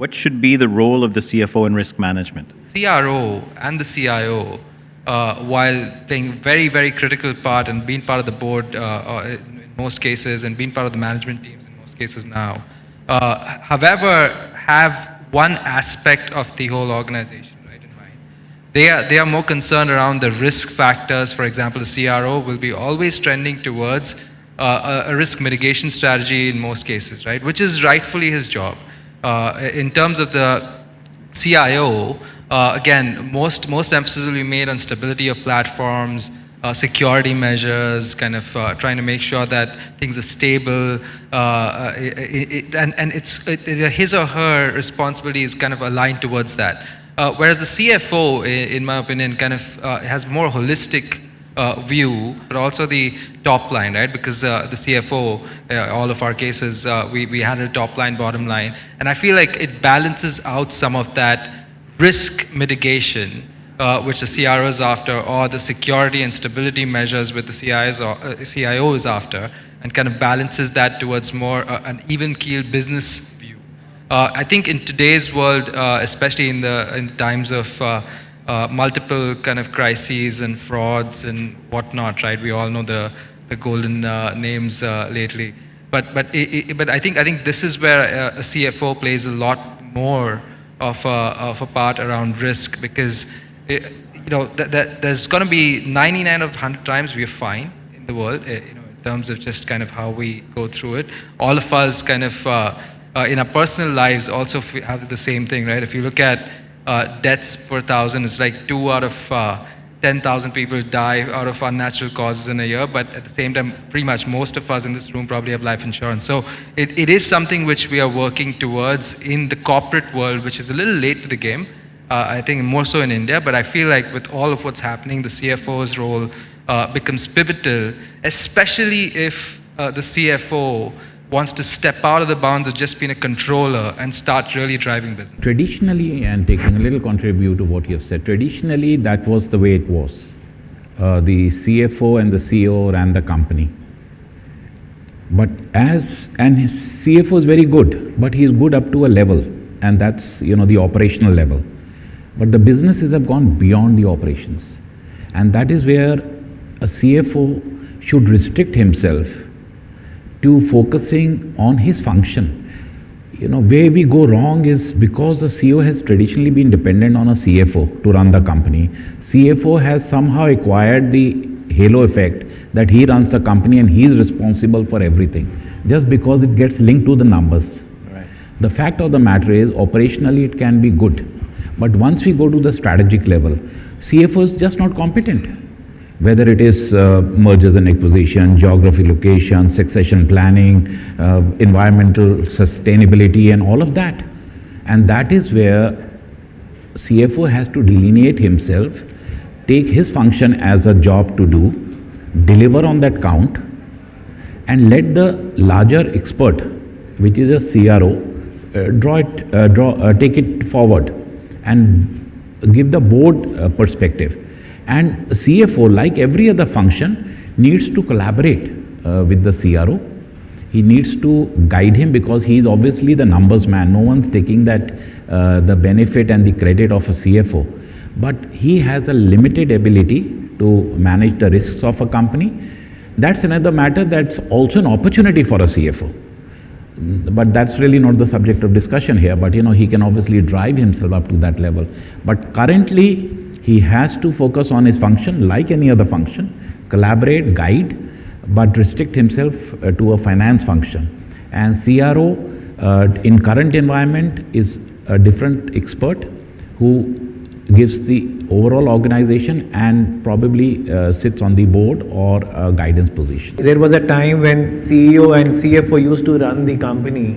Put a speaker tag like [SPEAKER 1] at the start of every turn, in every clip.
[SPEAKER 1] what should be the role of the CFO in risk management?
[SPEAKER 2] CRO and the CIO, while playing a very, very critical part and being part of the board in most cases and being part of the management teams in most cases now, however, have one aspect of the whole organization right in mind. They are more concerned around the risk factors. For example, the CRO will be always trending towards a risk mitigation strategy in most cases, right? Which is rightfully his job. In terms of the CIO, again, most emphasis will be made on stability of platforms, security measures, kind of trying to make sure that things are stable, and his or her responsibility is kind of aligned towards that. Whereas the CFO, in my opinion, kind of has more holistic view, but also the top line, right? Because the CFO, all of our cases, we handle top line, bottom line, and I feel like it balances out some of that risk mitigation, which the CRO is after, or the security and stability measures with the CIO is after, and kind of balances that towards more an even-keel business view. I think in today's world, especially in the times of multiple kind of crises and frauds and whatnot, right? We all know the golden names lately. But I think this is where a CFO plays a lot more of a part around risk, because there's going to be 99 of 100 times we're fine in the world, in terms of just kind of how we go through it. All of us kind of in our personal lives also have the same thing, right? If you look at deaths per 1,000, it's like 2 out of 10,000 people die out of unnatural causes in a year, but at the same time, pretty much most of us in this room probably have life insurance. So it is something which we are working towards in the corporate world, which is a little late to the game. I think more so in India, but I feel like with all of what's happening, the CFO's role becomes pivotal, especially if the CFO wants to step out of the bounds of just being a controller and start really driving business.
[SPEAKER 3] Traditionally, and taking a little contrary view to what you have said, traditionally that was the way it was. The CFO and the CEO ran the company. But his CFO is very good, but he is good up to a level, and that's the operational level. But the businesses have gone beyond the operations, and that is where a CFO should restrict himself to focusing on his function. Where we go wrong is because the CEO has traditionally been dependent on a CFO to run the company. CFO has somehow acquired the halo effect that he runs the company and he is responsible for everything, just because it gets linked to the numbers. Right. The fact of the matter is, operationally it can be good, but once we go to the strategic level, CFO is just not competent. Whether it is mergers and acquisition, geography location, succession planning, environmental sustainability and all of that. And that is where CFO has to delineate himself, take his function as a job to do, deliver on that count, and let the larger expert, which is a CRO, take it forward and give the board perspective. And CFO, like every other function, needs to collaborate with the CRO. He needs to guide him, because he is obviously the numbers man. No one's taking that the benefit and the credit of a CFO. But he has a limited ability to manage the risks of a company. That's another matter. That's also an opportunity for a CFO. But that's really not the subject of discussion here. But he can obviously drive himself up to that level. But currently, he has to focus on his function like any other function, collaborate, guide, but restrict himself to a finance function. And CRO in current environment is a different expert who gives the overall organization and probably sits on the board or a guidance position.
[SPEAKER 4] There was a time when CEO and CFO used to run the company.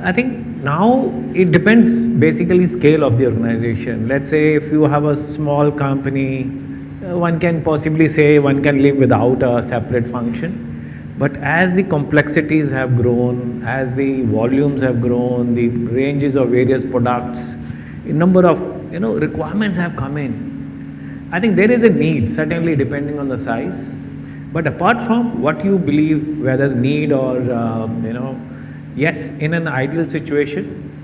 [SPEAKER 4] I think now it depends basically scale of the organization. Let's say if you have a small company, one can possibly say one can live without a separate function. But as the complexities have grown, as the volumes have grown, the ranges of various products, a number of requirements have come in. I think there is a need, certainly depending on the size. But apart from what you believe, whether need or yes, in an ideal situation,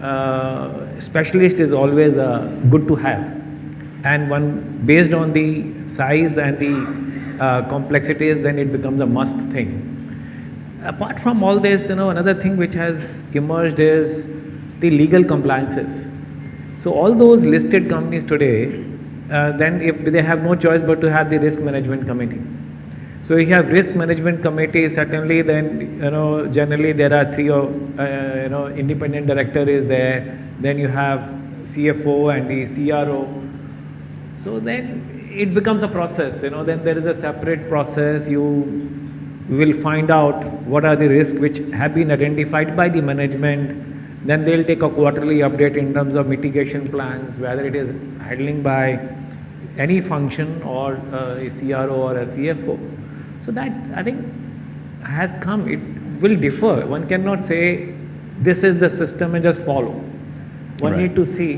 [SPEAKER 4] specialist is always good to have, and one based on the size and the complexities, then it becomes a must thing. Apart from all this, another thing which has emerged is the legal compliances. So all those listed companies today, then if they have no choice but to have the risk management committee. So if you have risk management committee, certainly then, generally there are three or, independent director is there, then you have CFO and the CRO. So then it becomes a process, then there is a separate process. You will find out what are the risks which have been identified by the management. Then they'll take a quarterly update in terms of mitigation plans, whether it is handling by any function or a CRO or a CFO. So that, I think, has come. It will differ. One cannot say this is the system and just follow. One need to see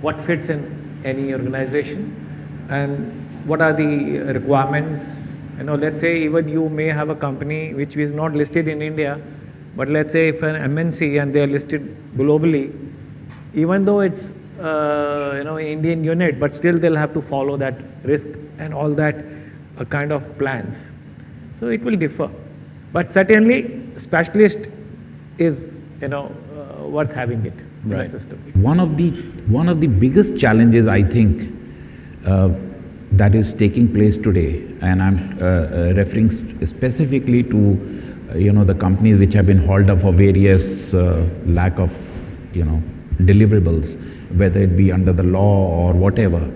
[SPEAKER 4] what fits in any organization and what are the requirements. Let's say even you may have a company which is not listed in India, but let's say if an MNC and they are listed globally, even though it's Indian unit, but still they'll have to follow that risk and all that kind of plans. So it will differ, but certainly specialist is worth having it in the system.
[SPEAKER 3] One of the biggest challenges I think that is taking place today, and I'm referring specifically to the companies which have been hauled up for various lack of deliverables, whether it be under the law or whatever,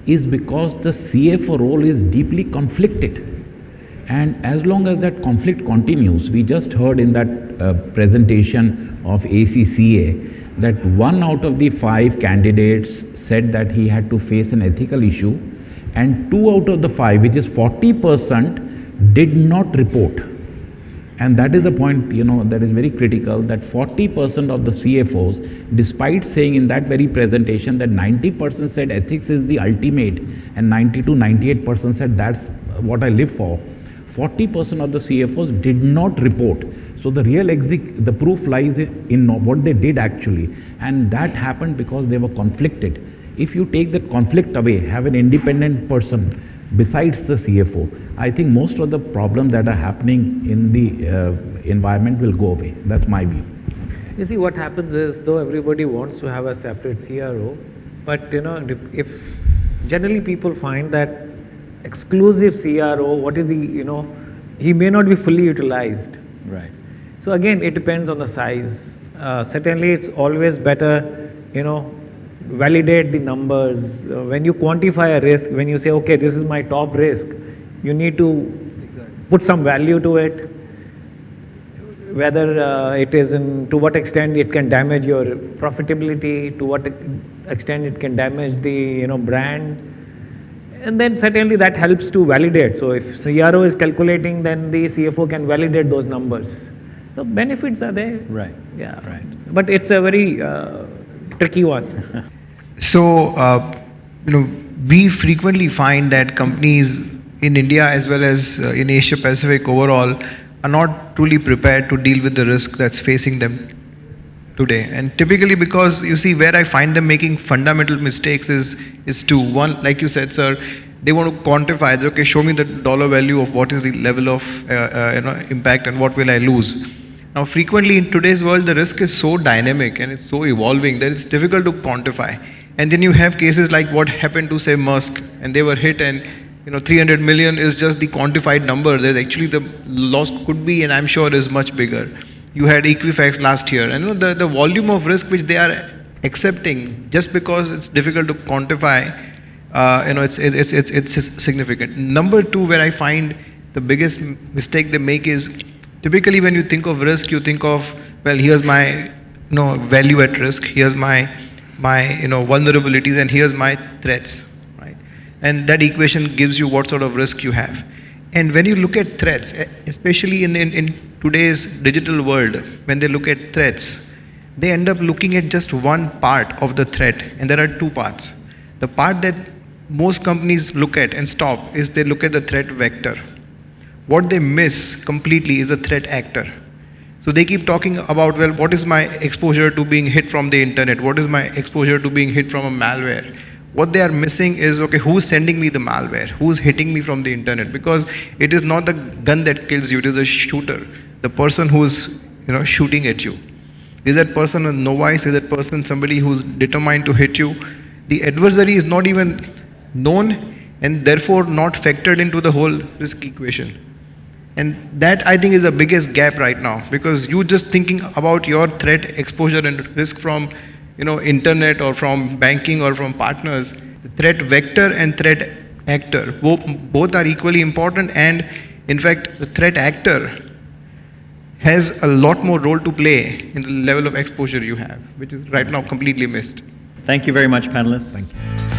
[SPEAKER 3] is because the CFO role is deeply conflicted. And as long as that conflict continues, we just heard in that presentation of ACCA that 1 out of the 5 candidates said that he had to face an ethical issue, and 2 out of the 5, which is 40%, did not report. And that is the point, that is very critical, that 40% of the CFOs, despite saying in that very presentation that 90% said ethics is the ultimate, and 98% said that's what I live for, 40% of the CFOs did not report. So the real the proof lies in what they did actually, and that happened because they were conflicted. If you take that conflict away, have an independent person besides the CFO, I think most of the problems that are happening in the environment will go away. That's my view.
[SPEAKER 4] You see, what happens is, though everybody wants to have a separate CRO, but if generally people find that exclusive CRO, what is he may not be fully utilized.
[SPEAKER 1] Right.
[SPEAKER 4] So again, it depends on the size. Certainly, it's always better, validate the numbers. When you quantify a risk, when you say, okay, this is my top risk, you need to put some value to it. Whether it is to what extent it can damage your profitability, to what extent it can damage the brand. And then certainly that helps to validate. So if CRO is calculating, then the CFO can validate those numbers. So benefits are there.
[SPEAKER 1] Right.
[SPEAKER 4] Yeah.
[SPEAKER 1] Right.
[SPEAKER 4] But it's a very tricky one.
[SPEAKER 2] So, we frequently find that companies in India as well as in Asia Pacific overall are not truly prepared to deal with the risk that's facing them today. And typically because you see where I find them making fundamental mistakes is two. One, like you said, sir, they want to quantify, okay, show me the dollar value of what is the level of impact and what will I lose. Now frequently in today's world the risk is so dynamic and it's so evolving that it's difficult to quantify. And then you have cases like what happened to say Musk, and they were hit and 300 million is just the quantified number. There's actually the loss could be, and I'm sure is much bigger. You had Equifax last year, and the volume of risk which they are accepting just because it's difficult to quantify, it's significant. Number two, where I find the biggest mistake they make is typically when you think of risk, you think of, well, here's my value at risk, here's my vulnerabilities, and here's my threats. And that equation gives you what sort of risk you have. And when you look at threats, especially in today's digital world, when they look at threats, they end up looking at just one part of the threat, and there are two parts. The part that most companies look at and stop is they look at the threat vector. What they miss completely is the threat actor.
[SPEAKER 5] So they keep talking about, well, what is my exposure to being hit from the internet? What is my exposure to being hit from a malware? What they are missing is, okay, who's sending me the malware? Who's hitting me from the internet? Because it is not the gun that kills you, it is the shooter, the person who's shooting at you. Is that person a novice? Is that person somebody who's determined to hit you? The adversary is not even known and therefore not factored into the whole risk equation. And that, I think, is the biggest gap right now, because you just thinking about your threat exposure and risk from internet or from banking or from partners. The threat vector and threat actor, both are equally important, and in fact the threat actor has a lot more role to play in the level of exposure you have, which is right now completely missed.
[SPEAKER 1] Thank you very much, panelists.
[SPEAKER 3] Thank you.